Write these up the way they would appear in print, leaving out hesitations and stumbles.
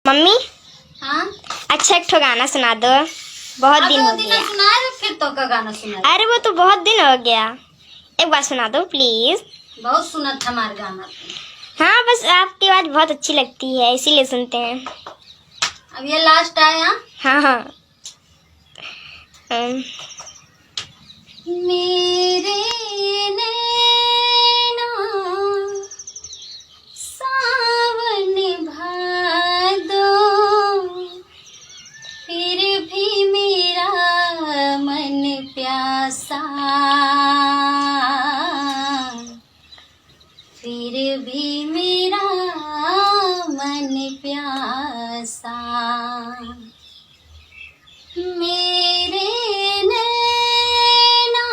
Mummy. हाँ, अच्छा एक ठो गाना सुना दो, बहुत दिन हो गया। सुनाए फिर तो का गाना सुनाए। अरे वो तो बहुत दिन हो गया, एक बार सुना दो प्लीज। बहुत सुना था हमारे गाना। हाँ बस आपकी आवाज बहुत अच्छी लगती है इसीलिए सुनते हैं। अब ये लास्ट आया। हाँ हाँ। मेरे नैना सावन भादो, फिर भी मेरा मन प्यासा, फिर भी मेरा मन प्यासा। मेरे नैना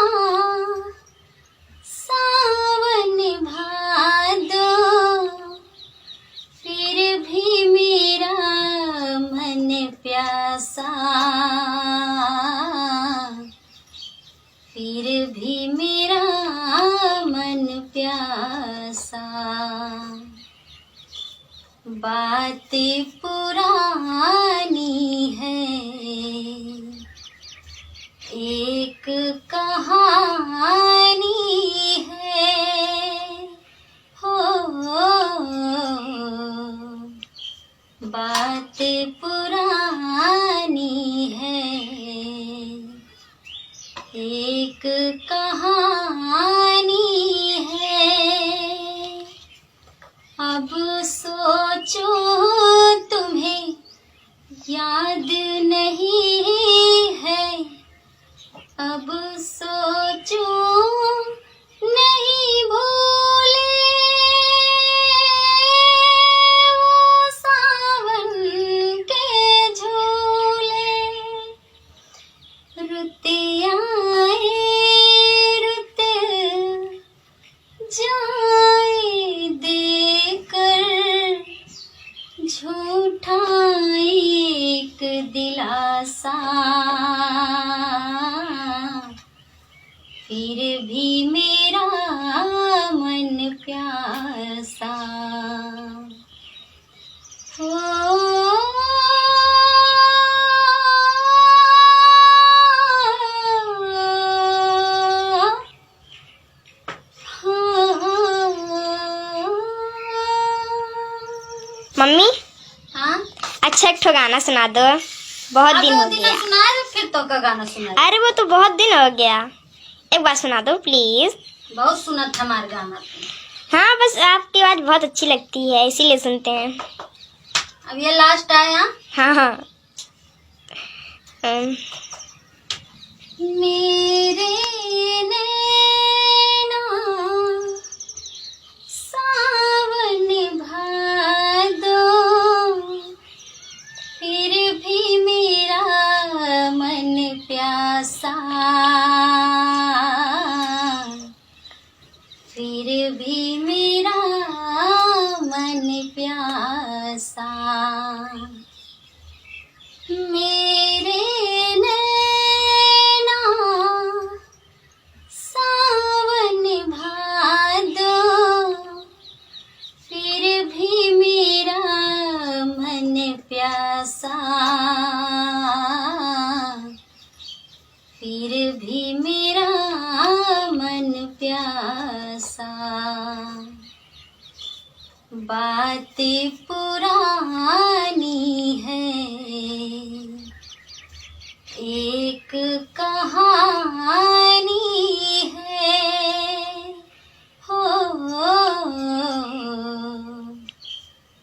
सावन भादो, फिर भी मेरा मन प्यासा, फिर भी मेरा मन प्यासा। बात पुरानी है, एक कहानी है, हो बात पुरानी है, एक कहानी है। अब सोचो तुम्हें याद नहीं है, अब सोचो नहीं भूले वो सावन के झूले। रुत आए रुत जाए देकर, झूठा एक दिलासा, फिर भी मेरा मन प्यासा। मम्मी। हाँ, अच्छा एक ठो गाना सुना दो, बहुत दिन हो गया। सुनाए फिर तो का गाना सुनाए। अरे वो तो बहुत दिन हो गया, एक बार सुना दो प्लीज। बहुत सुना था हमारे गाना। हाँ बस आपकी आवाज बहुत अच्छी लगती है इसीलिए सुनते हैं। अब ये लास्ट आया। हाँ हाँ। मेरे नैना सावन भादो, फिर भी मेरा मन प्यासा, फिर भी मेरा मन प्यासा। मेरे नैना सावन भादो, फिर भी मेरा मन प्यासा, फिर भी मेरा मन प्यासा। बात पुरानी है, एक कहानी है, हो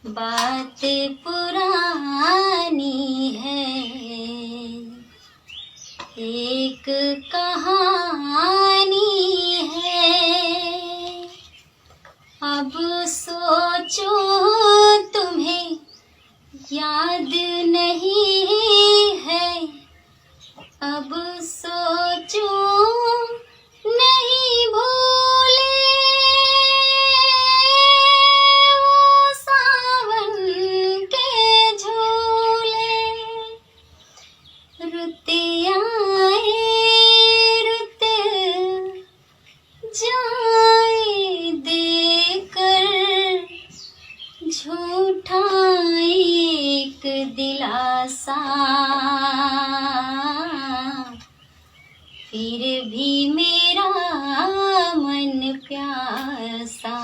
बात पुरानी है, एक कहानी है। अब सोचो तुम्हें याद नहीं है, अब सोचो नहीं भूले वो सावन के झूले। रुत आए रुत जाए देकर, झूठा एक दिलासा, फिर भी मेरा मन प्यासा।